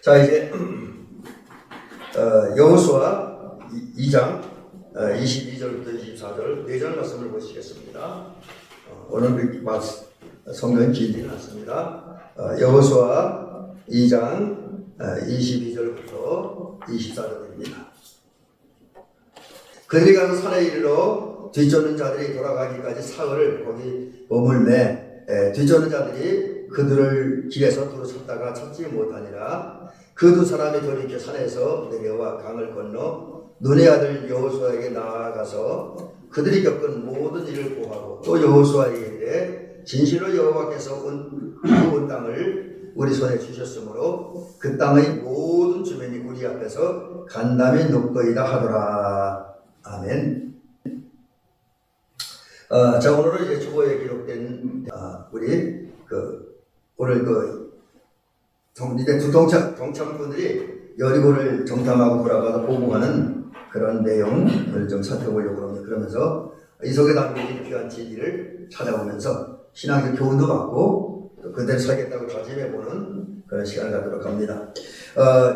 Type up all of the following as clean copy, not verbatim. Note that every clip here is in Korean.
자, 이제 여호수아 2장 22절부터 24절 4절 말씀을 보시겠습니다. 오늘 성경은 길지는 않습니다. 여호수아 2장 22절부터 24절입니다. 그들이 가서 산에 이르러 뒤쫓는 자들이 돌아가기까지 사흘을 거기 머물매 뒤쫓는 자들이 그들을 길에서 두루 찾다가 찾지 못하니라. 그 두 사람이 돌이켜 산에서 내려와 강을 건너 눈의 아들 여호수아에게 나아가서 그들이 겪은 모든 일을 고하고 또 여호수아에게 이르되 진실로 여호와께서 온 땅을 우리 손에 주셨으므로 그 땅의 모든 주민이 우리 앞에서 간담이 높거이다 하더라. 아멘. 자, 오늘은 이제 주보에 기록된 우리 오늘 이제 두 동창꾼들이 여리고를 정탐하고 돌아가서 보고하는 그런 내용을 좀 살펴보려고 합니다. 그러면서 이 속에 담긴 귀한 진리를 찾아보면서 신앙적 교훈도 받고 또 그대로 살겠다고 다짐해보는 그런 시간을 갖도록 합니다.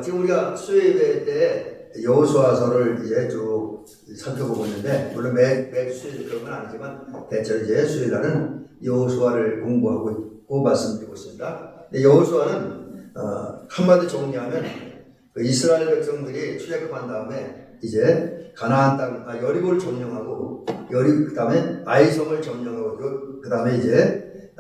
지금 우리가 수요일 때 여호수아서를 이제 쭉 살펴보고 있는데, 물론 매 수요일 그런 건 아니지만 대체로 이제 수요일 날은 여호수아를 공부하고 있고 말씀드리고 있습니다. 근데 여호수아는 한마디 정리하면 이스라엘 백성들이 출애굽한 다음에 이제 가나안 땅 여리고를 점령하고 그 다음에 아이성을 점령하고 그 다음에 이제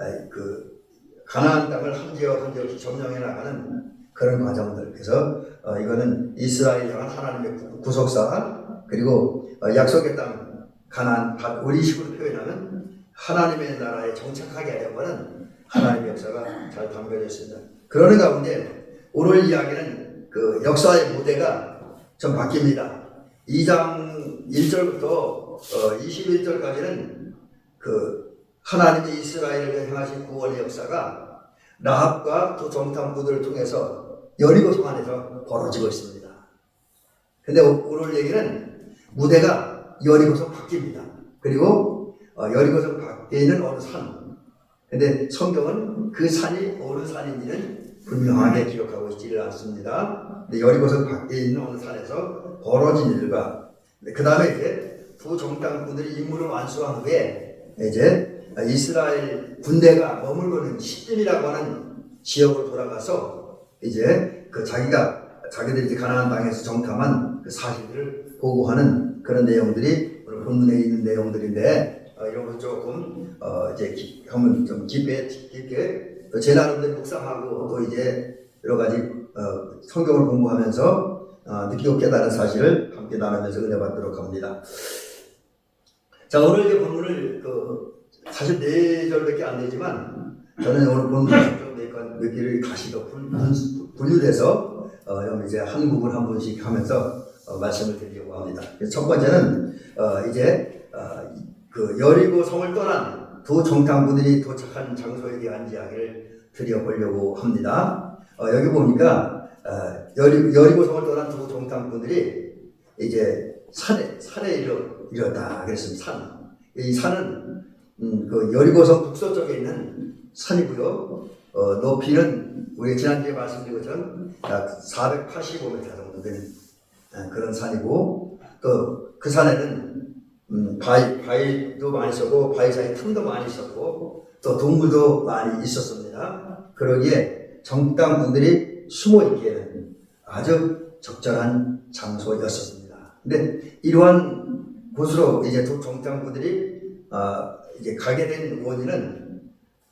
가나안 땅을 한 지역 한 지역 점령해 나가는 그런 과정들. 그래서 이거는 이스라엘 향한 하나님의 구속사, 그리고 약속의 땅 가나안, 우리 식으로 표현하면 하나님의 나라에 정착하게 하려는 하나님의 역사가 잘 담겨져 있습니다. 그러는 가운데 오늘 이야기는 그 역사의 무대가 좀 바뀝니다. 2장 1절부터 21절까지는 그 하나님의 이스라엘을 향하신 구원의 역사가 라합과 두 정탐꾼들을 통해서 여리고 성 안에서 벌어지고 있습니다. 근데 오늘 얘기는 무대가 여리고성 바뀝니다. 그리고 여리고성 밖에 있는 어느 산. 근데 성경은 그 산이 어느 산인지는 분명하게 기록하고 있지를 않습니다. 근데 여리고성 밖에 있는 어느 산에서 벌어진 일과, 그 다음에 이제 두 정탐꾼들이 임무를 완수한 후에 이제 이스라엘 군대가 머물고 있는 시딤이라고 하는 지역으로 돌아가서 이제 자기들이 이제 가나안 땅에서 정탐한 그 사실들을 보고하는 그런 내용들이 오늘 본문에 있는 내용들인데, 이런 것 조금 이제 한번 좀 깊게 제 나름대로 묵상하고 또 이제 여러 가지 성경을 공부하면서 느끼고 깨달은 사실을 함께 나누면서 은혜 받도록 합니다. 자, 오늘 이제 본문을 사실 4절밖에 안 되지만 저는 오늘 본문을 몇 개를 다시 더 분류해서 이제 한 부분 한 분씩 하면서 말씀을 드리려고 합니다. 첫 번째는 이제 여리고 성을 떠난 두 정탐꾼들이 도착한 장소에 대한 이야기를 드려보려고 합니다. 여기 보니까 여리고 성을 떠난 두 정탐꾼들이 이제 산에 이르렀다 그랬습니다. 이 산은 그 여리고성 북서쪽에 있는 산이고요. 높이는 우리 지난주에 말씀드린 것처럼 약 485m 정도 되는 그런 산이고, 또 그 산에는 바위도 많이 있었고 바위 사이 틈도 많이 있었고 또 동물도 많이 있었습니다. 그러기에 정탐꾼들이 숨어 있기에는 아주 적절한 장소였었습니다. 근데 이러한 곳으로 이제 두 정탐꾼들이 이제 가게 된 원인은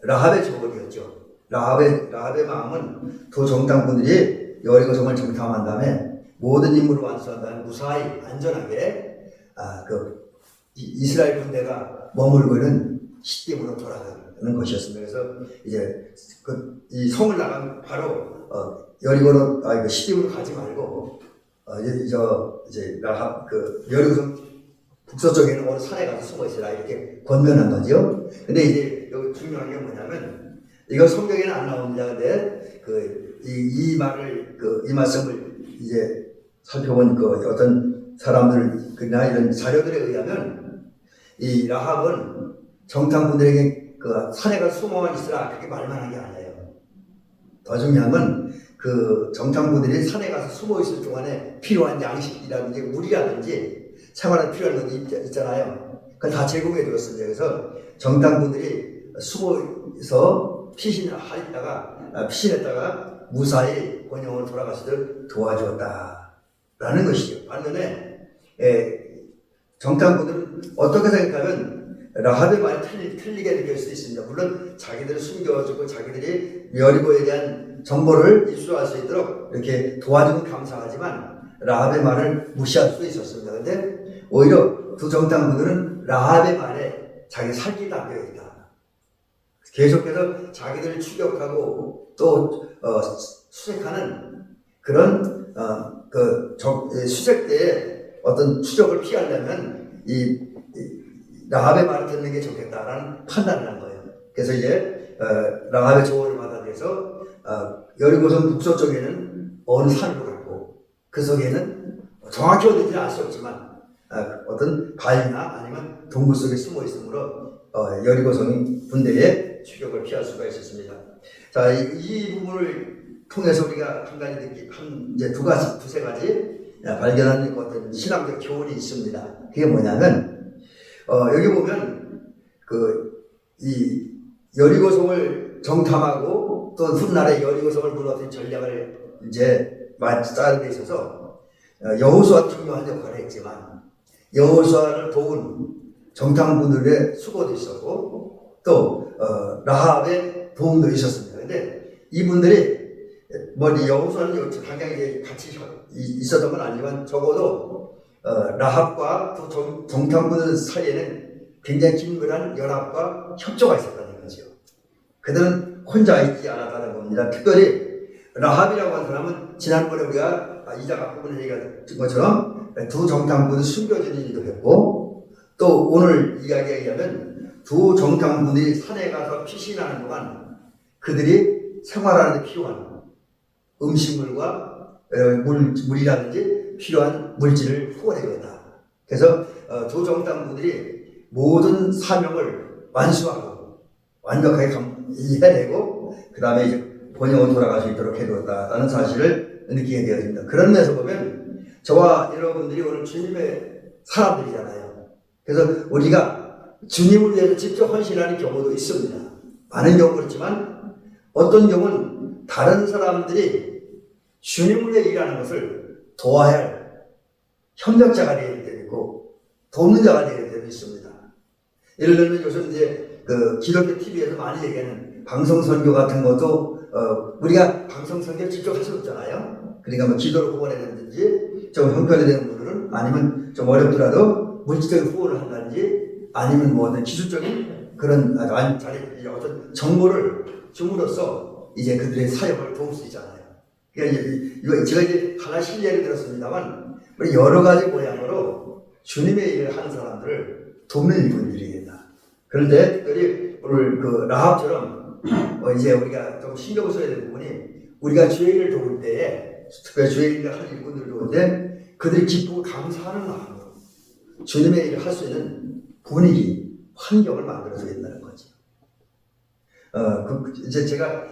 라합의 조언이었죠. 라합의 마음은 두 정탐꾼들이 여리고성을 정탐한 다음에 모든 임무를 완수한 다음에 무사히 안전하게 이스라엘 군대가 머물고 있는 시딤으로 돌아가는 것이었습니다. 그래서 이제 이 성을 나간 바로 여리고로 시딤으로 가지 말고 이제 라합 여리고성 북서쪽에 있는 어느 산에 가서 숨어 있으라 이렇게 권면한 거죠. 근데 이제 여기 중요한 게 뭐냐면 이건 성경에는 안 나옵니다. 근데 이 말씀을 이제 살펴본 어떤 사람들이나 이런 자료들에 의하면 이 라합은 정탐꾼들에게 산에 가서 숨어만 있으라 그렇게 말만 한 게 아니에요. 더 중요한 건 그 정탐꾼들이 산에 가서 숨어 있을 동안에 필요한 양식이라든지 물이라든지 생활에 필요한 것도 있잖아요. 그걸 다 제공해 주었습니다. 그래서 정탐꾼들이 숨어서 피신했다가 무사히 본영으로 돌아가시도록 도와주었다라는 것이죠. 반면에 정탐꾼들은 어떻게 생각하면 라합의 말이 틀리게 느낄 수도 있습니다. 물론 자기들을 숨겨주고 자기들이 여리고에 대한 정보를 입수할 수 있도록 이렇게 도와주면 감사하지만 라합의 말을 무시할 수도 있었습니다. 그런데 오히려 두 정탐꾼들은 라합의 말에 자기 살기 담겨 있다. 계속해서 자기들을 추격하고 또 수색하는 그런 수색 때에 어떤 추적을 피하려면 이 라합의 말을 듣는 게 좋겠다라는 판단을 한 거예요. 그래서 이제 라합의 조언을 받아들여서 여리고성 북서쪽에는 어느 산으로 갔고 그 속에는 정확히 어딘지는 알 수 없지만 어떤 바위나 아니면 동굴 속에 숨어 있으므로 여리고성이 군대의 추격을 피할 수가 있었습니다. 자, 이 부분을 통해서 우리가 한 가지 이제 두세 가지 발견하는 어떤 신학적 교훈이 있습니다. 그게 뭐냐면 여기 보면 이 여리고성을 정탐하고 또 훗날에 여리고성을 무너뜨린 전략을 이제 짜는 데 있어서 여호수아 중요한 역할을 했지만 여호수아를 도운 정탐꾼들의 수고도 있었고 또 라합의 도움도 있었습니다. 근데 이분들이 여호수아는 당장에 같이 있었던 건 아니지만 적어도 라합과 또 정탐꾼들 사이에는 굉장히 긴밀한 연합과 협조가 있었다는 거죠. 그들은 혼자 있지 않았다는 겁니다. 특별히 라합이라고 하는 사람은 지난번에 우리가 이자가 부분에 얘기한 것처럼 두 정탐꾼을 숨겨진 일도 했고 또 오늘 이야기에 의하면 두 정탐꾼들이 산에 가서 피신하는 동안 그들이 생활하는 데 필요한 음식물과 물이라든지 필요한 물질을 후원해 줬다. 그래서 두 정탐꾼들이 모든 사명을 완수하고 완벽하게 이해내고 그 다음에 이제 본영으로 돌아갈 수 있도록 해줬다라는 사실을 느끼게 되어집니다. 그런 면에서 보면 저와 여러분들이 오늘 주님의 사람들이잖아요. 그래서 우리가 주님을 위해서 직접 헌신하는 경우도 있습니다. 많은 경우는 그렇지만 어떤 경우는 다른 사람들이 주님을 위해 일하는 것을 도와야 할 협력자가 되어야 되고 돕는 자가 되어야 되고 있습니다. 예를 들면 요즘 이제 기독교 TV에서 많이 얘기하는 방송선교 같은 것도 우리가 방송선교를 직접 할 수 없잖아요. 그러니까 기도를 후원해야 좀 형편이 되는 분들은 아니면 좀 어렵더라도 물질적인 후원을 한다든지 아니면 어떤 기술적인 그런 어떤 정보를 줌으로써 이제 그들의 사역을 도울 수 있잖아요. 그러니까 제가 이제 하나 실례를 들었습니다만 여러 가지 모양으로 주님의 일을 하는 사람들을 돕는 일꾼들이 된다. 그런데 특별히 오늘 라합처럼 이제 우리가 좀 신경 써야 되는 부분이 우리가 주의 일을 도울 때에 특별히 주의 일을 하는 일꾼들을 도울 때 그들이 기쁘고 감사하는 마음으로 주님의 일을 할 수 있는 분위기, 환경을 만들어줘야 된다는 거죠. 이제 제가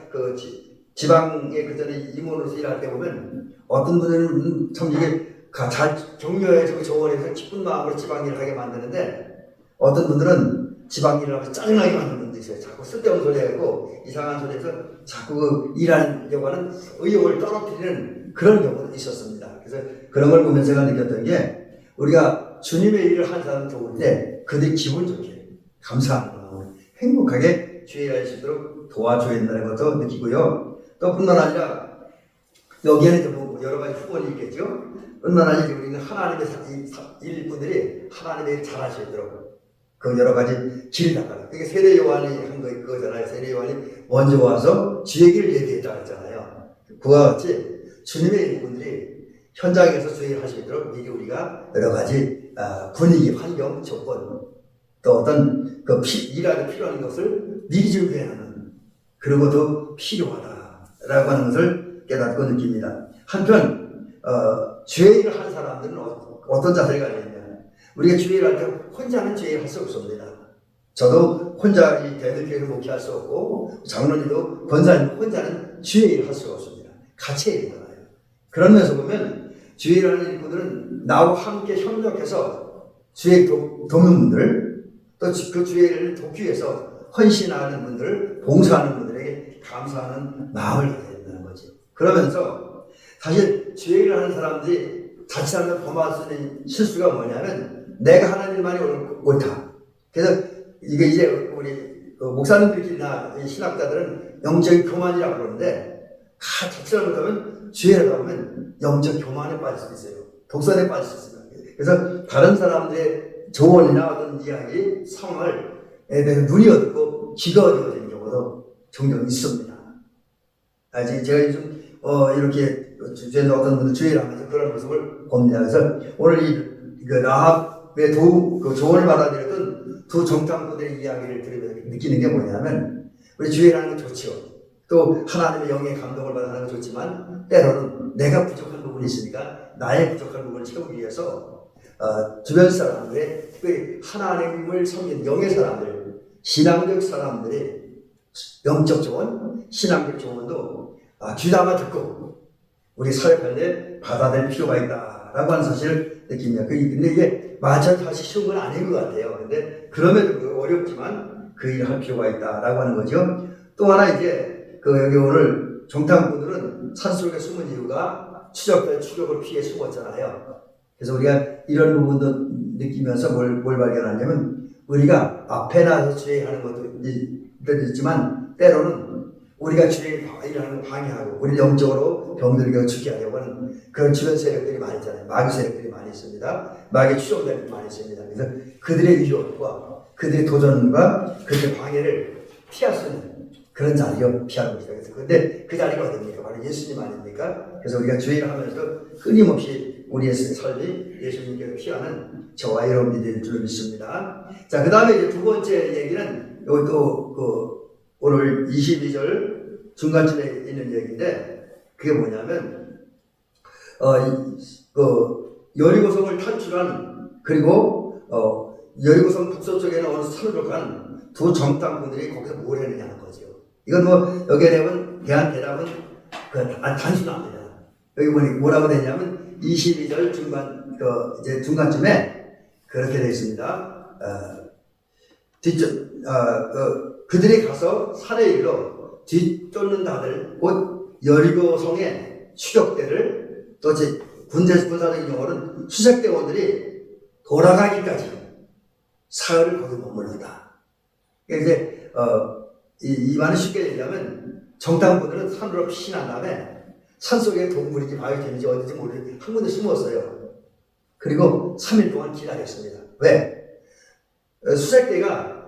지방에 그전에 임원으로서 일할 때 보면 어떤 분들은 참 이게 잘 격려해주고 조언해서 기쁜 마음으로 지방 일을 하게 만드는데 어떤 분들은 지방 일을 하면서 짜증나게 만드는 분도 있어요. 자꾸 쓸데없는 소리 하고 이상한 소리 해서 자꾸 일하려고 하는 의욕을 떨어뜨리는 그런 경우도 있었습니다. 그래서 그런 걸 보면서 제가 느꼈던 게 우리가 주님의 일을 하는 사람을 도울 때 그들이 기분 좋게 감사하는 마음으로 행복하게 주의 일할 수 있도록 도와줘야 된다는 것도 느끼고요. 또 뿐만 아니라 여기에는 여러 가지 후원이 있겠죠. 뿐만 아니라 우리는 하나님의 일꾼들이 하나님의 일을 잘 하시도록 그 여러 가지 길을 닦아라. 그게 세례 요한이 한 거잖아요. 세례 요한이 먼저 와서 주의 길을 얘기했다고 했잖아요. 그와 같이 주님의 일꾼들이 현장에서 주의 일을 할 수 있도록 미리 우리가 여러 가지 분위기, 환경, 조건 또 어떤 일하기 필요한 것을 미리 준비해놓는 그런 것도 필요하다라고 하는 것을 깨닫고 느낍니다. 한편 주의 일을 하는 사람들은 어떤 자세를 가져야 되냐. 우리가 주의 일을 할 때 혼자는 주의 일을 할 수 없습니다. 저도 혼자 이 대들교회를 목회할 수 없고 장로님도 권사님 혼자는 주의 일을 할 수가 없습니다. 같이 해야 되잖아요. 그런 면에서 보면 주의라는 일꾼들은 나와 함께 협력해서 주의 돕는 분들, 또 그 주의를 돕기 위해서 헌신하는 분들, 봉사하는 분들에게 감사하는 마음을 가져야 된다는 거죠. 그러면서 사실 주의를 하는 사람들이 자칫하면 범할 수 있는 실수가 뭐냐면 내가 하는 일만이 옳다. 그래서 이게 이제 우리 목사님들이나 신학자들은 영적 교만이라고 그러는데 자칫 못하면 주의를 하면 영적 교만에 빠질 수 있어요. 독선에 빠질 수 있습니다. 그래서 다른 사람들의 조언이나 어떤 이야기, 상황에 대해서 눈이 어둡고 귀가 어두워지는 경우도 종종 있습니다. 제가 요즘 이렇게 주변에서 어떤 분들 주의를 하면서 그런 모습을 봅니다. 그래서 오늘 라합의 그 조언을 받아들였던 두 정탐꾼들의 이야기를 들으면서 느끼는 게 뭐냐면 우리 주의를 하는 게 좋죠. 또 하나님의 영의 감동을 받아 하는 게 좋지만 때로는 내가 부족한 부분이 있으니까 나의 부족한 부분을 채우기 위해서 주변 사람들의 특별히 하나님을 섬기는 영의 사람들, 신앙적 사람들의 영적 조언, 신앙적 조언도 귀담아 듣고 우리 사역할 때 받아들일 필요가 있다라고 하는 사실을 느낍니다. 근데 이게 마저 사실 쉬운 건 아닌 것 같아요. 근데 그럼에도 어렵지만 그 일을 할 필요가 있다라고 하는 거죠. 또 하나 이제 여기 오늘 정탐꾼들은 산속에 숨은 이유가 추적을 피해 숨었잖아요. 그래서 우리가 이런 부분도 느끼면서 뭘 발견하냐면 우리가 앞에 나서 주의하는 것도 있지만 때로는 우리가 주의를 하는 방해하고 우리 영적으로 병들게 죽게 하려고 하는 그런 주변 세력들이 많이 있잖아요. 마귀 세력들이 많이 있습니다. 마귀 추종자들이 많이 있습니다. 그래서 그들의 위협과 그들의 도전과 그들의 방해를 피할 수 있는 그런 자리를 피하는 것이다. 그런데 그 자리가 어딥니까? 바로 예수님 아닙니까? 그래서 우리가 주의를 하면서 끊임없이 우리의 삶이 예수님께서 피하는 저와 여러분이 될 줄 믿습니다. 자, 그 다음에 이제 두 번째 얘기는 여기 또 오늘 22절 중간쯤에 있는 얘기인데 그게 뭐냐면 여리고성을 탈출한 그리고 여리고성 북서쪽에는 어느 산으로 간 두 정탐꾼들이 거기서 뭘 했느냐는 거죠. 이건 여기에 대한 대답은 단순합니다. 여기 보니 뭐라고 되냐면 22절 이제 중간쯤에 그렇게 되어 있습니다. 그들이 가서 산에 이르러 뒤쫓는다들 곧 여리고성의 추격대를 또 군사적인 용어는 수색대원들이 돌아가기까지 사흘을 거기 머물렀다. 이제 이 말을 쉽게 얘기하면 정탐꾼들은 산으로 피신한 다음에 산속에 동물인지 바위견인지 어딘지 모르는 한 군데 숨었어요. 그리고 3일 동안 기다렸습니다. 왜? 수색대가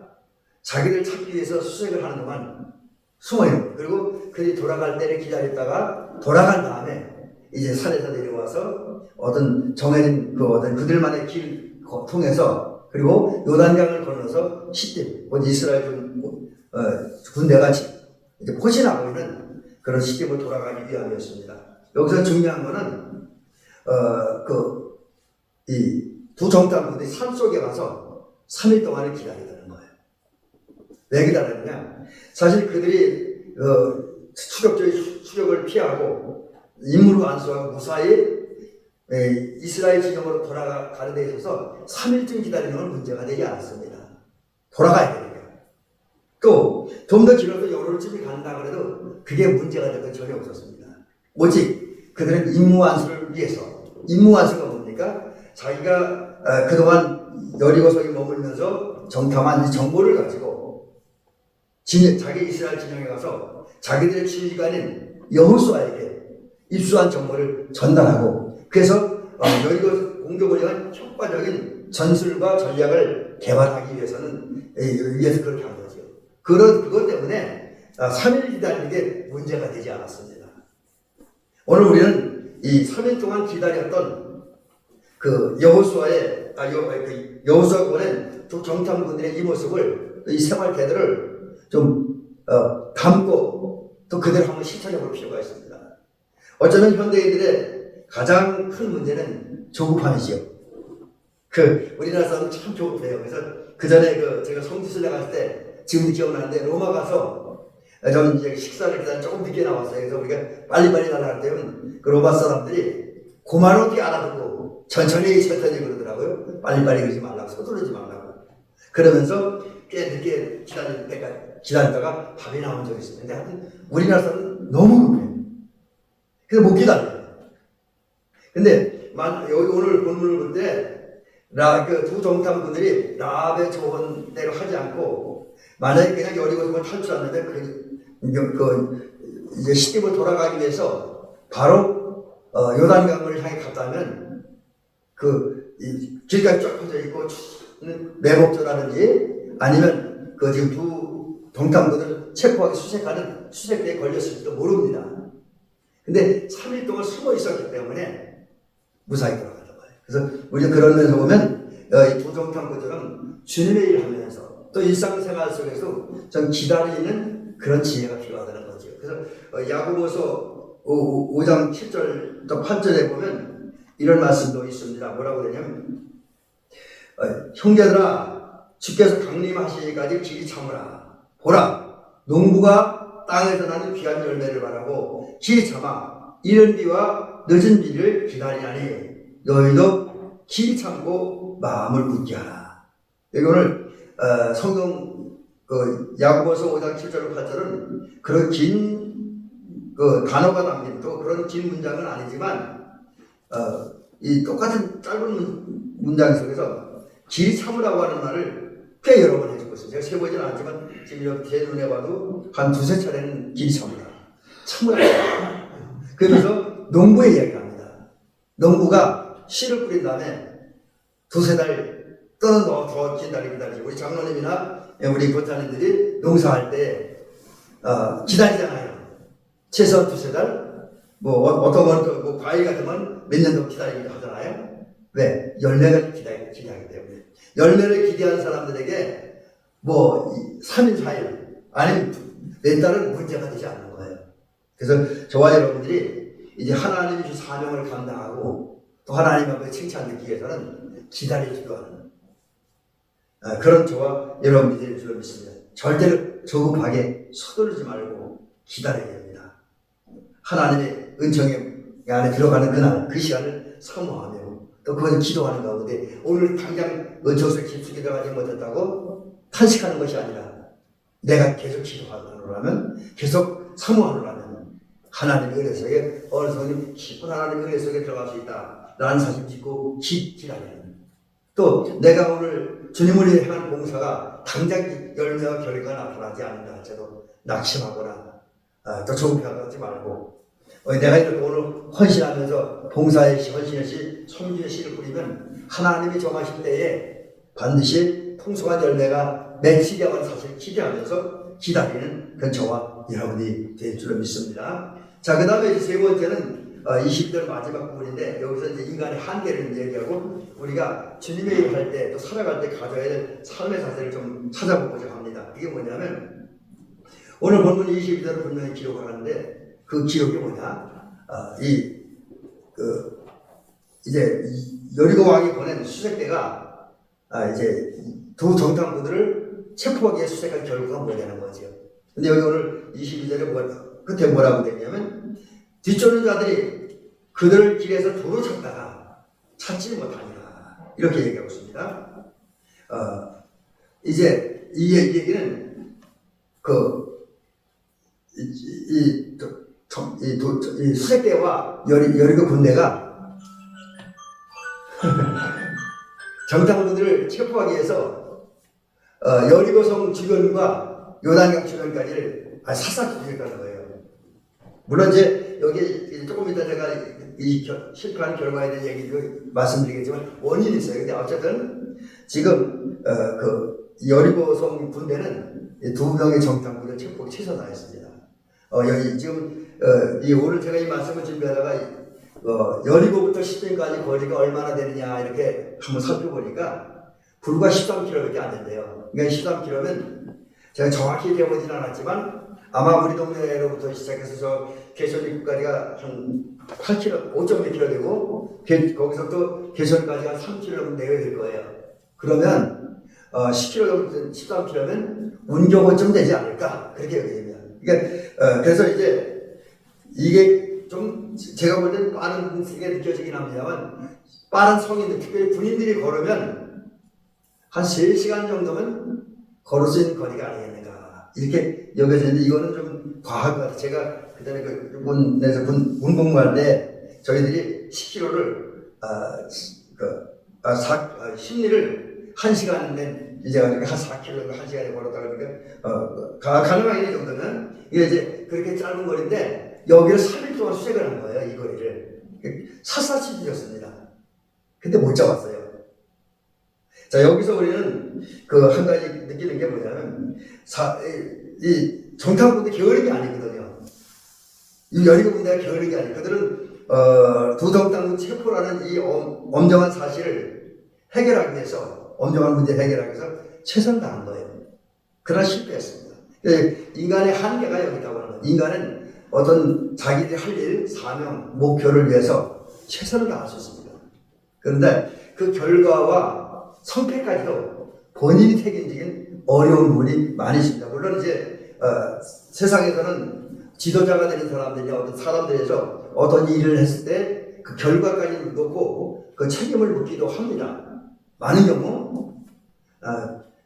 자기를 찾기 위해서 수색을 하는 동안 숨어요. 그리고 그들이 돌아갈 때를 기다렸다가 돌아간 다음에 이제 산에서 내려와서 어떤 정해진 어떤 그들만의 길 통해서 그리고 요단강을 건너서 시딤, 이스라엘 군대가 이제 포진하고 있는 그런 시딤을 돌아가기 위함이었습니다. 여기서 중요한 거는 이 두 정탐꾼들이 산속에 가서 3일 동안을 기다리다는 거예요. 왜 기다렸냐? 사실 그들이 추격을 피하고 임무를 완수하고 무사히 이스라엘 진영으로 돌아가는 데 있어서 3일쯤 기다리는 건 문제가 되지 않았습니다. 돌아가야 되니까. 또 좀 더 길어서 열흘쯤이 간다 그래도 그게 문제가 될 건 전혀 없었습니다. 오직 그들은 임무 완수를 위해서, 임무 완수가 뭡니까? 자기가 그동안 여리고성에 머물면서 정탐한 이 정보를 가지고 자기 이스라엘 진영에 가서 자기들의 지휘관인 여호수아에게 입수한 정보를 전달하고 그래서 여리고 공격을 위한 효과적인 전술과 전략을 개발하기 위해서는 위해서 그렇게 한 거죠. 그것 때문에 3일 기다리는 게 문제가 되지 않았습니다. 오늘 우리는 이 3일 동안 기다렸던 그 여호수아가 보낸 두 정탐꾼들의 이 모습을 이 생활 태도를 좀 담고 또 그대로 한번 실천해 볼 필요가 있습니다. 어쩌면 현대인들의 가장 큰 문제는 조급함이지요. 우리나라 사람은 참 조급해요. 그래서 그 전에 제가 성지순례 갈 때 지금도 기억나는데 로마 가서 저는 이제 식사를 기다려 조금 늦게 나왔어요. 그래서 우리가 빨리빨리 나갈 때는 그 로마 사람들이 고만하게 알아듣고 천천히 그러더라고요. 빨리빨리 그러지 말라고, 서두르지 말라고. 그러면서 꽤 늦게 기다리다가 밥이 나온 적이 있었는데, 하여튼 우리나라 사람은 너무 급해요. 그래서 못 기다려요. 근데 여기 오늘 본문을 볼 때 그 두 정탐꾼들이 라합의 조언대로 하지 않고, 만약에 그냥 여리고성을 탈출하는데 이제 시집을 돌아가기 위해서 바로 요단강을 향해 갔다면 길까지 쫙 퍼져 있고 매복조라든지 아니면 지금 두 정탐꾼을 체포하기 수색대에 걸렸을지도 모릅니다. 근데 3일 동안 숨어 있었기 때문에 무사히 돌아갔단 말이에요. 그래서 우리가 그런 면에서 보면 이 두 정탐꾼들은 주님의 일을 하면서 또 일상생활 속에서 좀 기다리는 그런 지혜가 필요하다는 거죠. 그래서 야고보서 5장 7절 또 8절에 보면 이런 말씀도 있습니다. 뭐라고 되냐면 형제들아 주께서 강림하시기까지 길이 참으라. 보라 농부가 땅에서 나는 귀한 열매를 바라고 길이 참아 이른 비와 늦은 비를 기다리나니 너희도 길이 참고 마음을 굳게 하라. 여기 오늘 성경 야고보서 5장 7절 8절은 그런 긴 단어가 담긴 또 그런 긴 문장은 아니지만 이 똑같은 짧은 문장 속에서 길이 참으라고 하는 말을 꽤 여러 번 해주고 있어요. 제가 세보진 않았지만 지금 제 눈에 봐도 한 두세 차례는 길이 참으라. 그러면서 농부의 이야기를 합니다. 농부가 씨를 뿌린 다음에 두세 달 또는 더 기다리지. 우리 장로님이나 우리 권사님들이 농사할 때 기다리잖아요. 최소한 두세 달, 어떤 건 과일 같으면 몇 년 더 기다리기도 하잖아요. 왜? 열매를 기대하기 때문에. 열매를 기대하는 사람들에게 3일, 4일, 아니면 몇 달은 문제가 되지 않는 거예요. 그래서 저와 여러분들이 이제 하나님이 주 사명을 감당하고 또 하나님 앞에 칭찬 듣기 위해서는 기다릴 줄 아는 그런 저와 여러분들이 될 줄 믿습니다. 절대로 조급하게 서두르지 말고 기다려야 됩니다. 하나님의 은총의 안에 들어가는 그날, 그 시간을 사모하며 또 그것을 기도하는 가운데 오늘 당장 은총에 깊숙이 들어가지 못했다고 탄식하는 것이 아니라 내가 계속 기도하노라면 계속 사모하노라면 하나님의 은혜 속에 어느 순간 깊은 하나님의 은혜 속에 들어갈 수 있다라는 사실 믿고 기다리는 또 내가 오늘 주님을 위해 한 봉사가 당장 열매와 결과가 나타나지 않는다 할지라도 낙심하거나 또 조급하지 말고 내가 이렇게 오늘 헌신하면서 봉사의 시, 헌신의 시, 섬기의 씨를 뿌리면 하나님이 정하실 때에 반드시 풍성한 열매가 맺히려는 사실을 기대하면서 기다리는 그런 저와 여러분이 될 줄로 믿습니다. 자, 그 다음에 세 번째는 20절 마지막 부분인데 여기서 이제 인간의 한계를 얘기하고 우리가 주님의 일을 할 때 또 살아갈 때 가져야 될 삶의 자세를 좀 찾아보고자 합니다. 이게 뭐냐면 오늘 본문 22절을 분명히 기록을 하는데 그 기록이 뭐냐? 이제 여리고 왕이 보낸 수색대가 이제 두 정탐꾼들을 체포하기 위해 수색한 결과가 뭐냐는 거죠. 근데 여기 오늘 22절에 끝에 뭐라고 되냐면 뒤쫓는 자들이 그들을 길에서 도로 찾다가 찾지 못하니라 이렇게 얘기하고 있습니다. 이제 이 얘기는 이 수색대와 여리고 군대가 정탐꾼들을 체포하기 위해서 여리고성 주변과 요단강 주변까지를 샅샅이 뒤졌다는 거예요. 물론 이제 여기 조금 이따 제가 이 실패한 결과에 대한 얘기도 말씀드리겠지만 원인이 있어요. 근데 어쨌든 지금 여리고성 군대는 두 명의 정탐꾼을 체포하기 최선화했습니다. 여기 지금 오늘 제가 이 말씀을 준비하다가 여리고부터 시드까지 거리가 얼마나 되느냐 이렇게 한번 살펴보니까 불과 13km밖에 안 된대요. 그러니까 13km면 제가 정확히 배우진 않았지만 아마 우리 동네로부터 시작해서 저 개천입구까지가 한 8km, 5.2km 되고 거기서 또 개천까지 한 3km 내외 될 거예요. 그러면 10km 정도, 13km면 운교원쯤 되지 않을까 그렇게 여깁니다. 그러니까 그래서 이제 이게 좀 제가 볼 때는 빠른 게 느껴지긴 합니다만 빠른 성인들 특별히 군인들이 걸으면 한 3시간 정도면 걸을 수 있는 거리가 아니겠는가 이렇게 여겨지는데 이거는 좀 과한 것 같아요. 제가 그전에 그 군에서 군복무할 때 저희들이 10km를 심리를 1시간 내 이제 한 4km 1시간에 걸었다 그러니까 가능하게 이 정도는 이게 이제 그렇게 짧은 거리인데 여기를 3일 동안 수색을 한 거예요. 이 거리를 샅샅이 뒤졌습니다. 근데 못 잡았어요. 자 여기서 우리는 그 한 가지 느끼는 게 뭐냐면 이 정탐군대 게으름이 아니거든요. 이 여리고 군대가 게으른 게 아니에요. 그들은 두정탐군 체포라는 이 엄정한 사실을 해결하기 위해서 엄정한 문제 해결하기 위해서 최선을 다한 거예요. 그러나 실패했습니다. 인간의 한계가 여기 있다고 하는 거예요. 인간은 어떤 자기들이 할 일, 사명, 목표를 위해서 최선을 다할 수 있습니다. 그런데 그 결과와 성패까지도 본인이 책임지긴 어려운 부분이 많이 있습니다. 물론 이제 세상에서는 지도자가 되는 사람들이 어떤 사람들에서 어떤 일을 했을 때 그 결과까지 놓고 그 책임을 묻기도 합니다. 많은 경우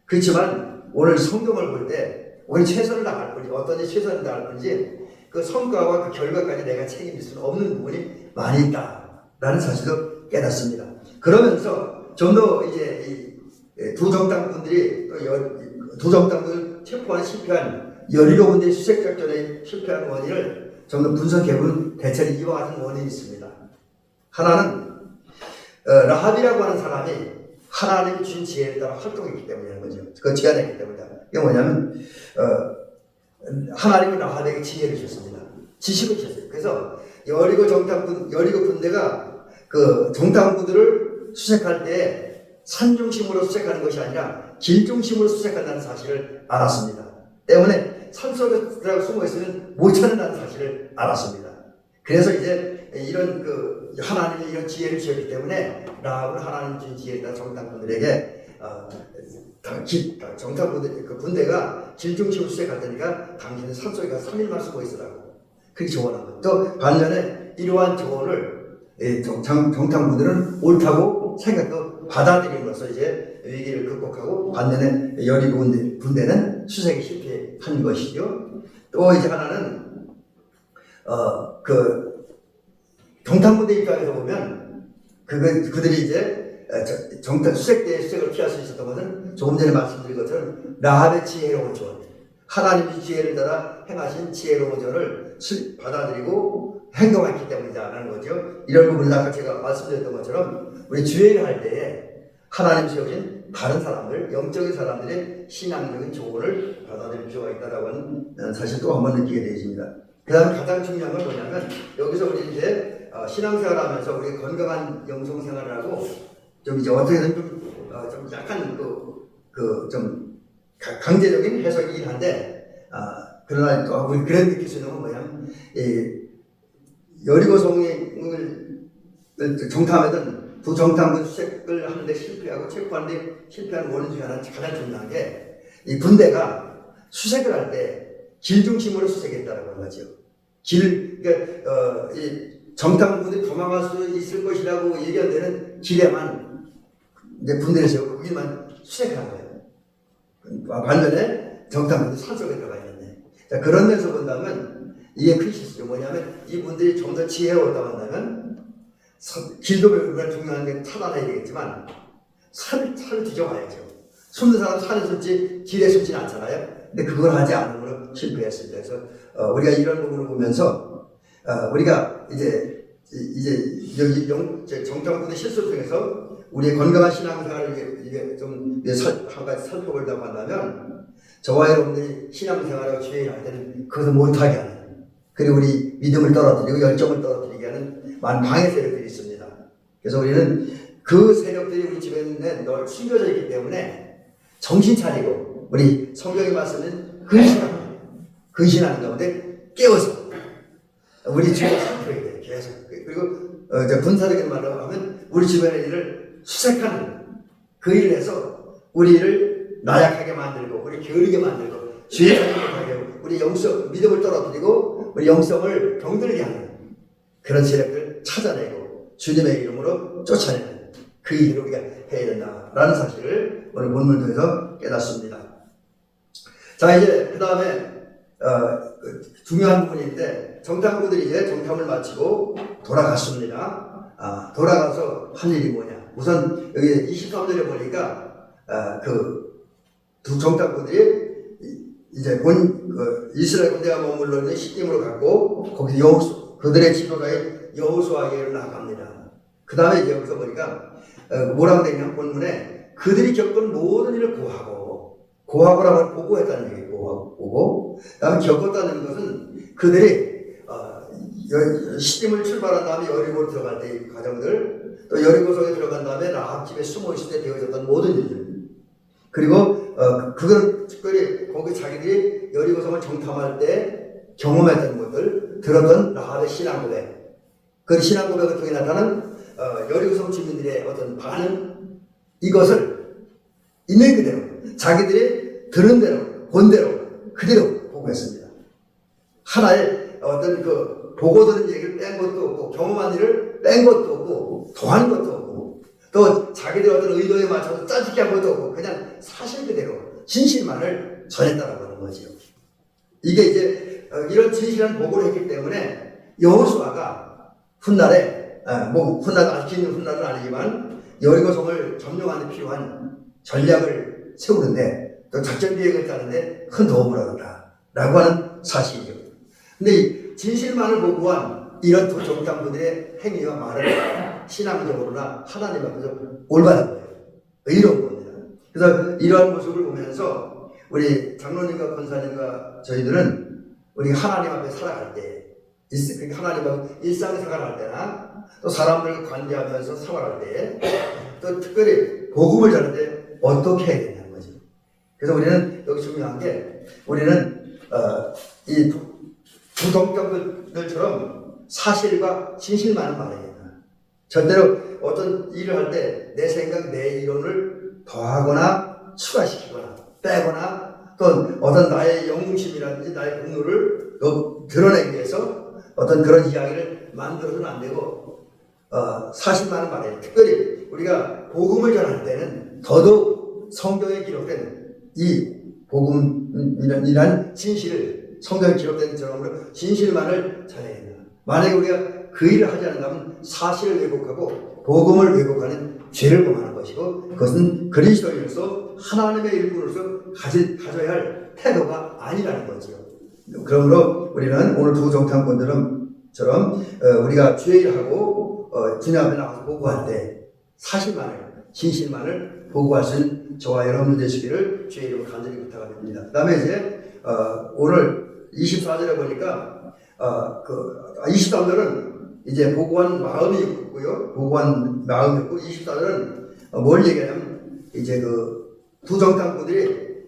그렇지만 오늘 성경을 볼 때 우리 최선을 다할 뿐이지 어떤 일 최선을 다할 뿐이지 그 성과와 그 결과까지 내가 책임질 수는 없는 부분이 많이 있다라는 사실도 깨닫습니다. 그러면서 좀 더 이제 이 두정당군들이 두정당군을 체포하는 실패한 17군데 수색작전에 실패한 원인을 좀 더 분석해보면 대체로 이와 같은 원인이 있습니다. 하나는 라합이라고 하는 사람이 하나님이 주신 지혜에 따라 활동했기 때문이라는 거죠. 그 지어냈기 때문이다. 이게 뭐냐면 하나님은 라합에게 지혜를 주셨습니다. 지식을 주셨어요. 그래서 여리고 군대가 그 정탐꾼들을 수색할 때 산 중심으로 수색하는 것이 아니라 길 중심으로 수색한다는 사실을 알았습니다. 때문에 산속에 들어가 숨어 있으면 못 찾는다는 사실을 알았습니다. 그래서 이제 이런 하나님이 이런 지혜를 주셨기 때문에 라합은 하나님 주신 지혜를 따라 정탐꾼들에게 정탐꾼들 그 군대가 길 중심으로 수색할 테니까 당신은 산속에 가서 3일만 숨어 있으라고 그렇게 조언한 거예요. 또 반면에 이러한 조언을 정탐꾼들은 옳다고 생각하고 받아들임으로써 이제 위기를 극복하고 반면에 여리고 군대는 수색에 실패한 것이죠. 또 이제 하나는 정탐군대 입장에서 보면 그들이 이제 수색 때 수색을 피할 수 있었던 것은 조금 전에 말씀드린 것처럼 라합의 지혜로운 조언, 하나님의 지혜를 따라 행하신 지혜로운 조언을 받아들이고 행동했기 때문이다라는 거죠. 이런 부분을 아까 제가 말씀드렸던 것처럼 우리 주의를 할 때에 하나님 세우신 다른 사람들, 영적인 사람들의 신앙적인 조언을 받아들일 필요가 있다라고 하는 사실 또 한 번 느끼게 되어집니다. 그 다음에 가장 중요한 건 뭐냐면 여기서 우리 이제 신앙생활 하면서 우리 건강한 영성생활을 하고 좀 이제 어떻게든 좀 약간 좀 강제적인 해석이긴 한데 그러나 또 우리 그런 느낄 수 있는 건 뭐냐면 여리고 성을 정탐하던 두 정탐군 수색을 하는데 실패하고 체포하는데 실패한 원인 중에 하나는 가장 중요한 게 이 군대가 수색을 할 때 길 중심으로 수색했다는 거죠. 그러니까 이 정탐군들이 도망갈 수 있을 것이라고 예견되는 길에만 이제 군대를 세우고 거기만 수색한 거예요. 반면에 정탐군들이 산속에 들어가 있는데 자, 그런 면에서 본다면 이게 큰 실수죠. 뭐냐면 이분들이 좀 더 지혜로웠다고 한다면 길도 별로 중요한 게 찾아내야 되겠지만 산을 뒤져봐야죠. 숨는 사람 산에 숨지 길에 숨지는 않잖아요. 근데 그걸 하지 않음으로 실패했습니다. 그래서 우리가 이런 부분을 보면서 우리가 이제 여기 정탐군의 실수를 통해서 우리의 건강한 신앙생활을 이게 좀 한 가지 살펴보려고 한다면 저와 여러분들이 신앙생활하고 주의할 때는 그것을 못하게 하는 그리고 우리 믿음을 떨어뜨리고 열정을 떨어뜨리게 하는 많은 방해 세력들이 있습니다. 그래서 우리는 그 세력들이 우리 주변에 늘 숨겨져 있기 때문에 정신 차리고 우리 성경의 말씀은 근신하는 가운데 깨워서 우리 주변을 살펴야 돼요. 계속. 그리고 군사적인 말로 하면 우리 주변의 일을 수색하는 그 일을 해서 우리를 나약하게 만들고 우리 게으르게 만들고 죄를 못하게 하고 우리 영성 믿음을 떨어뜨리고 우리 영성을 병들게 하는 그런 세력을 찾아내고 주님의 이름으로 쫓아내는 그 일을 우리가 해야 된다라는 사실을 오늘 본문을 통해서 깨닫습니다. 자, 이제 그 다음에 중요한 부분인데 정탐꾼들이 이제 정탐을 마치고 돌아갔습니다. 돌아가서 한 일이 뭐냐? 우선 여기 23절에 보니까 그 두 정탐꾼들이 이제 이스라엘 군대가 머물러 있는 시딤으로 갔고 거기서 그들의 지도자인 여호수아에게로 나갑니다. 그 다음에 이제 여기서 보니까 뭐라고 되냐면 본문에 그들이 겪은 모든 일을 고하고라고 보고했다는 얘기예요. 보고 그 다음에 겪었다는 것은 그들이 시딤을 출발한 다음에 여리고로 들어갈 때 과정들, 또 여리고성에 들어간 다음에 라합 집에 숨어 있을 때 되어졌던 모든 일들, 그리고 그건 특별히 거기 자기들이 여리고성을 정탐할 때 경험했던 것들, 들었던 라합의 신앙 고백, 그 신앙 고백을 통해 나타난 여리고성 주민들의 어떤 반응, 이것을 있는 그대로 자기들이 들은 대로 본 대로 그대로 보고했습니다. 하나의 어떤 그 보고 들은 얘기를 뺀 것도 없고 경험한 일을 뺀 것도 없고 더한 것도 없고 또 자기들 어떤 의도에 맞춰서 짜증게 한 것도 없고 그냥 사실 그대로 진실만을 전했다라고 하는 거죠. 이게 이제 이런 진실한 보고를 했기 때문에 여호수아가 훗날에 긴 훗날은 아니지만 여리고성을 점령하는 데 필요한 전략을 세우는데 또 작전 계획을 짜는데 큰 도움을 얻었다라고 하는 사실이죠. 근데 이 진실만을 보고한 이런 두 정탐꾼들의 행위와 말은 신앙적으로나 하나님 앞에서 올바른 거예요. 의로운 겁니다. 그래서 이러한 모습을 보면서 우리 장로님과 권사님과 저희들은 우리 하나님 앞에 살아갈 때, 하나님 앞에 일상생활할 때나 또 사람들과 관계하면서 생활할 때, 또 특별히 복음을 전할 때 어떻게 해야 되냐는 거죠. 그래서 우리는 여기 중요한 게 우리는 이 두 정탐꾼들처럼 사실과 진실만을 말해야 된다. 절대로 어떤 일을 할 때 내 생각, 내 이론을 더하거나 추가시키거나 빼거나 또 어떤 나의 영웅심이라든지 나의 분노를 드러내기 위해서 어떤 그런 이야기를 만들어서는 안 되고 사실만을 말해야 돼. 특별히 우리가 복음을 전할 때는 더더욱 성경에 기록된 이 복음이란 진실을 성경에 기록된 것처럼 진실만을 전해야 된다. 만약에 우리가 그 일을 하지 않는다면 사실을 왜곡하고 복음을 왜곡하는 죄를 범하는 것이고 그것은 그리스도인으로서 하나님의 일꾼으로서 가져야 할 태도가 아니라는 거죠. 그러므로 우리는 오늘 두 정탐꾼들처럼 우리가 죄를 하고 주님 앞에 나와서 보고할 때 사실만을 진실만을 보고할 수 있는 저와 여러분 되시기를 주의 이름으로 간절히 부탁드립니다. 그 다음에 이제 오늘 24절에 보니까 23절은 이제 보고한 마음이 있고요. 보고한 마음이 있고 24절은 뭘 얘기하냐면 이제 그 두 정탐꾼들이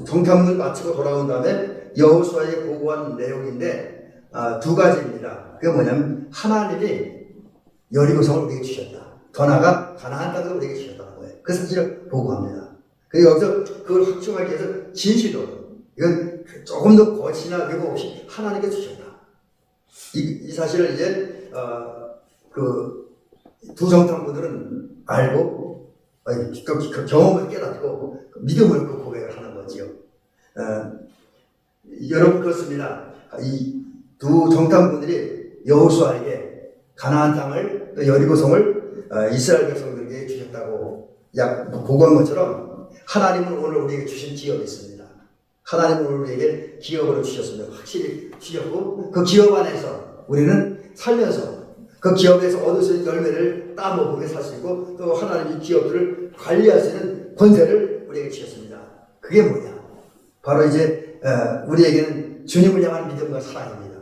정탐을 마치고 돌아온 다음에 여호수아에게 보고한 내용인데 두 가지입니다. 그게 뭐냐면 하나님이 여리고성을 우리에게 주셨다. 더 나아가 가나안 땅을 우리에게 주셨다는 거예요. 그 사실을 보고합니다. 그리고 여기서 그걸 확증하기 위해서 진실로 이건 조금 더 거치나 왜곡 없이 하나님께 주셨다. 이 사실을 이제 그 두 정탐꾼들은 알고 그 경험을 깨닫고 믿음을 그 고백을 하는 거지요. 여러분 그렇습니다. 이 두 정탐꾼들이 여호수아에게 가나안 땅을 또 여리고성을 이스라엘 백성들에게 주셨다고 보고한 것처럼 하나님은 오늘 우리에게 주신 기업이 있습니다. 하나님은 오늘 우리에게 기업으로 주셨습니다. 확실히 주셨고 그 기업 안에서 우리는 살면서 그 기업에서 얻을 수 있는 열매를 따먹으며 살 수 있고 또 하나님이 이 기업들을 관리할 수 있는 권세를 우리에게 주셨습니다. 그게 뭐냐? 바로 이제 우리에게는 주님을 향한 믿음과 사랑입니다.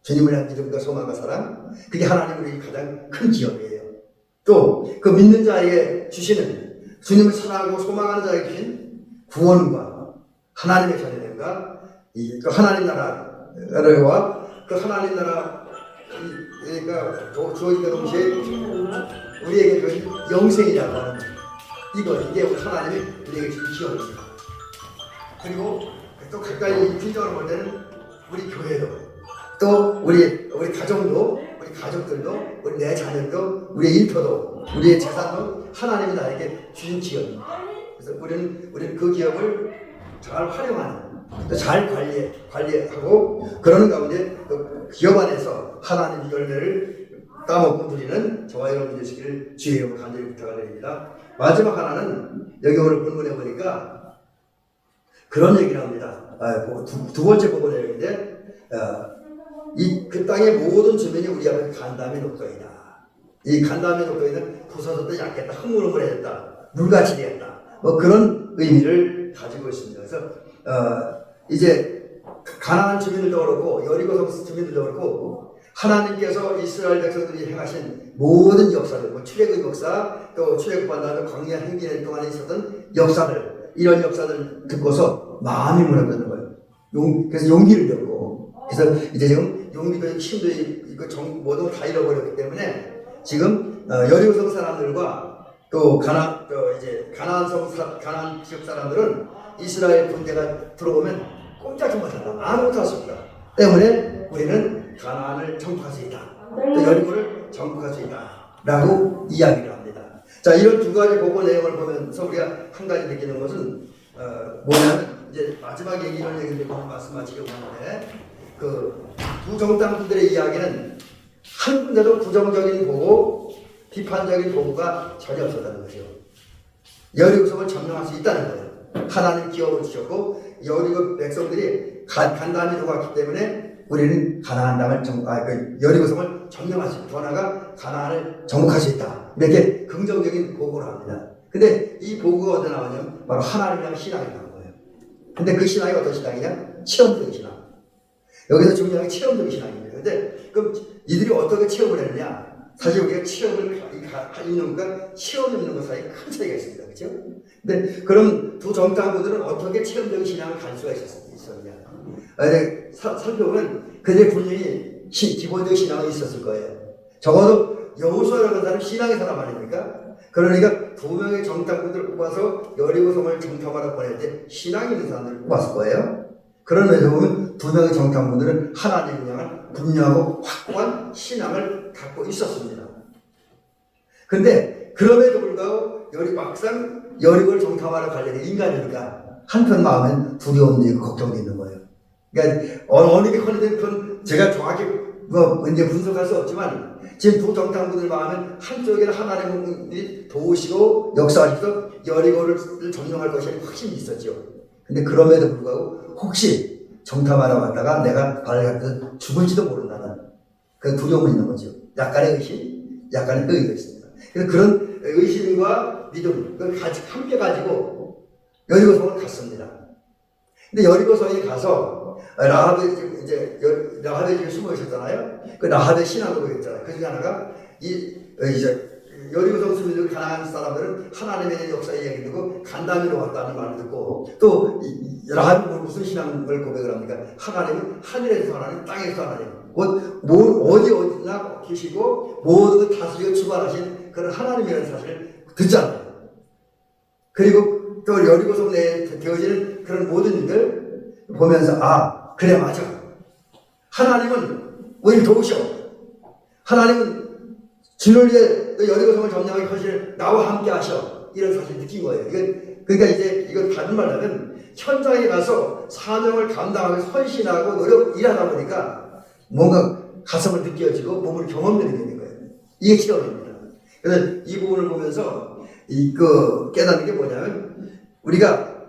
주님을 향한 믿음과 소망과 사랑, 그게 하나님 우리에게 가장 큰 기업이에요. 또 그 믿는 자에게 주시는 주님을 사랑하고 소망하는 자에게 주신 구원과 하나님의 자녀됨과 그 하나님 나라와 그 하나님 나라 그러니까 주어진과 동시에 우리에게 주신 영생이라고 하는 이게 우리 하나님이 우리에게 주신 기업입니다. 그리고 또 가까이 인격적으로 볼 때는 우리 교회도, 또 우리 가정도, 우리 가족들도, 우리 내 자녀도, 우리의 일터도, 우리의 재산도 하나님이 나에게 주신 기업입니다. 그래서 우리는 그 기업을 잘 활용하는, 또 잘 관리하고 그러는 가운데 그 기업 안에서 하나님 열매를 따먹고 누리는 저와 여러분 되시기를 주의 이름으로 간절히 부탁을 드립니다. 마지막 하나는 여기 오늘 본문에 보니까 그런 얘기를 합니다. 두 번째 본문 내용인데 그 땅의 모든 주민이 우리 앞에 간담이 녹더이다. 이 간담이 녹더이는 부서졌다, 약했다, 흐물흐물해졌다, 물같이 되었다, 뭐 그런 의미를 가지고 있습니다. 그래서 이제 가나안 주민들도 그렇고 여리고 성 주민들도 그렇고 하나님께서 이스라엘 백성들이 행하신 모든 역사들, 뭐 출애굽 역사, 또 출애굽한 다음에 광야 행진 동안에 있었던 역사들, 이런 역사들 듣고서 마음이 무너졌는 거예요. 그래서 용기를 얻고, 그래서 이제 지금 용기도 힘도 있고 모든 걸 다 잃어버렸기 때문에 지금 여리고성 사람들과 또 가나안 지역 사람들은 이스라엘 군대가 들어오면 꼼짝 못한다. 아무것도 할 수 없다. 때문에 우리는 가나안을 정복할 수 있다. 또 여리고를 정복할 수 있다. 라고 이야기를 합니다. 자, 이런 두 가지 보고 내용을 보면서 우리가 한 가지 느끼는 것은 뭐냐면 이제 마지막 이런 얘기를 말씀하시려고 하는데 그 두 정당들의 이야기는 한 군데도 부정적인 보고 비판적인 보고가 전혀 없었다는 거죠. 여리고성을 점령할 수 있다는 거예요. 하나님 기업을 주셨고 여리고 백성들이 간담이 녹았기 때문에 우리는 가나안 땅을 여리고성을 점령할 수 있다. 더 나아가 가나안을 정복할 수 있다. 이렇게 긍정적인 보고를 합니다. 근데 이 보고가 어디서 나오냐면 바로 하나님이라는 신앙이 나온 거예요. 근데 그 신앙이 어떤 신앙이냐? 체험적인 신앙. 여기서 중요한 게 체험적인 신앙입니다. 근데 그럼 이들이 어떻게 체험을 했느냐? 사실 우리가 체험을 있는 것과 체험 있는 것 사이에 큰 차이가 있습니다. 그렇죠? 근데 그럼 두 정당부들은 어떻게 체험적인 신앙을 가질 수가 있었냐? 살펴보면 그들의 분명히 기본적인 신앙이 있었을 거예요. 적어도 여호수아라는 사람은 신앙의 사람 아닙니까? 그러니까 두 명의 정당부들을 뽑아서 여리고성을 정탐하러 보낼 때 신앙이 있는 사람들을 뽑았을 거예요. 그런 면에서 보면 두 명의 정탐부들은 하나님을 향한 분명하고 확고한 신앙을 갖고 있었습니다. 근데 그럼에도 불구하고 막상 여리고를 정탐하러 가려는 인간이니까 한편 마음엔 두려움도 있고 걱정도 있는 거예요. 그러니까 어느 게 커내든 그건 제가 정확히 이제 분석할 수 없지만 지금 두 정탐부들 마음은 한쪽에는 하나님이 도우시고 역사하셔서 여리고를 점령할 것이 확신이 있었죠. 근데 그럼에도 불구하고 혹시 정탐하러 왔다가 내가 발을 갖다 죽을지도 모른다는 그 두려움이 있는 거죠. 약간의 의심, 약간의 의의가 있습니다. 그래서 그런 의심과 믿음, 그걸 함께 가지고 여리고성을 갔습니다. 근데 여리고성에 가서 라합이 지금 숨어 있었잖아요. 그 라합의 신앙을 보였잖아요. 그 중에 하나가 이제 여리고성 주민들 가나안 사람들은 하나님에 대한 역사의 이야기 듣고 간담이로 왔다는 말을 듣고 또 라합이 무슨 신앙을 고백을 합니까? 하나님은 하늘에서 하나님, 땅에서 하나님, 어디나 계시고 모든 걸 다스리고 주관하신 그런 하나님이라는 사실을 듣잖아요. 그리고 또 여리고성 내에 되어지는 그런 모든 일들 보면서 그래 맞아. 하나님은 우리를 도우셔. 하나님은 주를 위해 여리고성을 점령하기 것을 나와 함께 하셔. 이런 사실을 느낀 거예요. 그러니까 이제 이건 다른 말로 하면 현장에 가서 사명을 감당하고 헌신하고 일하다 보니까 뭔가 가슴을 느껴지고 몸을 경험되게 되는 거예요. 이게 체험입니다. 그래서 이 부분을 보면서 깨닫는 게 뭐냐면 우리가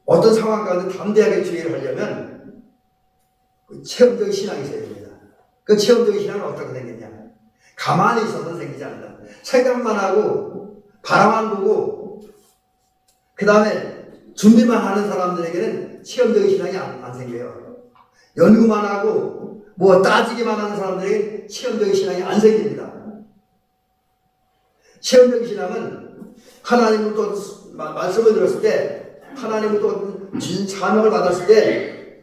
어떤 상황 가운데 담대하게 주의를 하려면 체험적인 신앙이 있어야 됩니다. 그 체험적인 신앙은 어떻게 생겼냐? 가만히 있어서는 생기지 않는다. 생각만 하고 바라만 보고 그 다음에 준비만 하는 사람들에게는 체험적인 신앙이 안 생겨요. 연구만 하고 따지기만 하는 사람들에게 체험적인 신앙이 안 생깁니다. 체험적인 신앙은 하나님을 또 말씀을 들었을 때 하나님을 또 사명을 받았을 때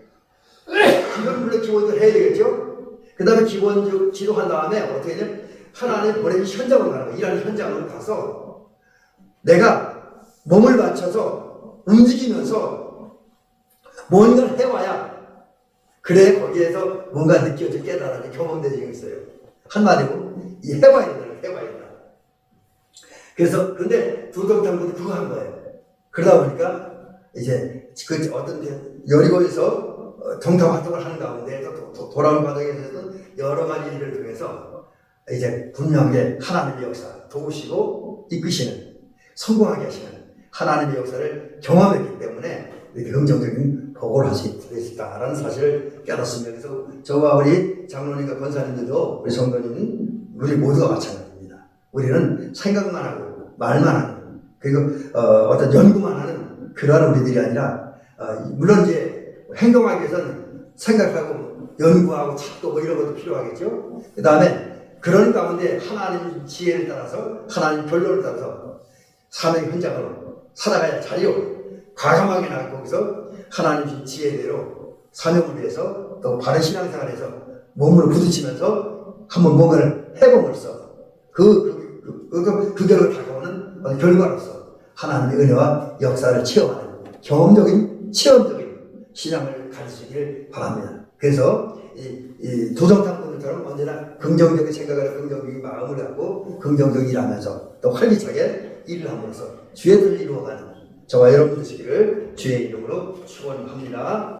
이건 물론 기본적으로 해야 되겠죠. 그 다음에 기본적으로 지도한 다음에 어떻게 되냐면 하나님 보내신 현장으로 가는 거예요. 일하는 현장으로 가서 내가 몸을 맞춰서 움직이면서 뭔가를 해와야 그래 거기에서 뭔가 느껴져 깨달아서 경험되는 게 있어요. 한마디로 이 해봐야 된다. 해봐야 된다. 그래서 근데 두동탕군이 그거 한 거예요. 그러다 보니까 이제 그 어떤 여리고에서 정탐 활동을 하는 가운데 돌아온 과정에서는 여러 가지 일을 통해서 이제 분명하게 하나님의 역사 도우시고 이끄시는 성공하게 하시는 하나님의 역사를 경험했기 때문에 이렇게 긍정적인 보고를 할 수 있다라는 사실을 깨닫습니다. 그래서 저와 우리 장로님과 권사님들도 우리 성도님 우리 모두가 마찬가지입니다. 우리는 생각만 하고 말만 하는 그리고 어떤 연구만 하는 그러한 우리들이 아니라 물론 이제 행동하기 위해서는 생각하고 연구하고 찾고 뭐 이런 것도 필요하겠죠. 그 다음에 그런 가운데 하나님 지혜를 따라서 하나님 결론을 따라서 사명의 현장으로 살아가야 자리요. 과감하게 나가고 거기서 하나님 지혜대로 사명을 위해서 또 바른 신앙생활에서 몸으로 부딪히면서 한번 뭔가를 해봄으로써 그 결과를 다가오는 결과로서 하나님의 은혜와 역사를 체험하는 경험적인 체험적인 신앙을 가지시길 바랍니다. 그래서 이 도정탐꾼들처럼 언제나 긍정적인 생각을 긍정적인 마음을 갖고 긍정적인 일하면서 또 활기차게 일을 함으로써 주의 뜻을 이루어가는 저와 여러분 되시기를 주의 이름으로 축원합니다.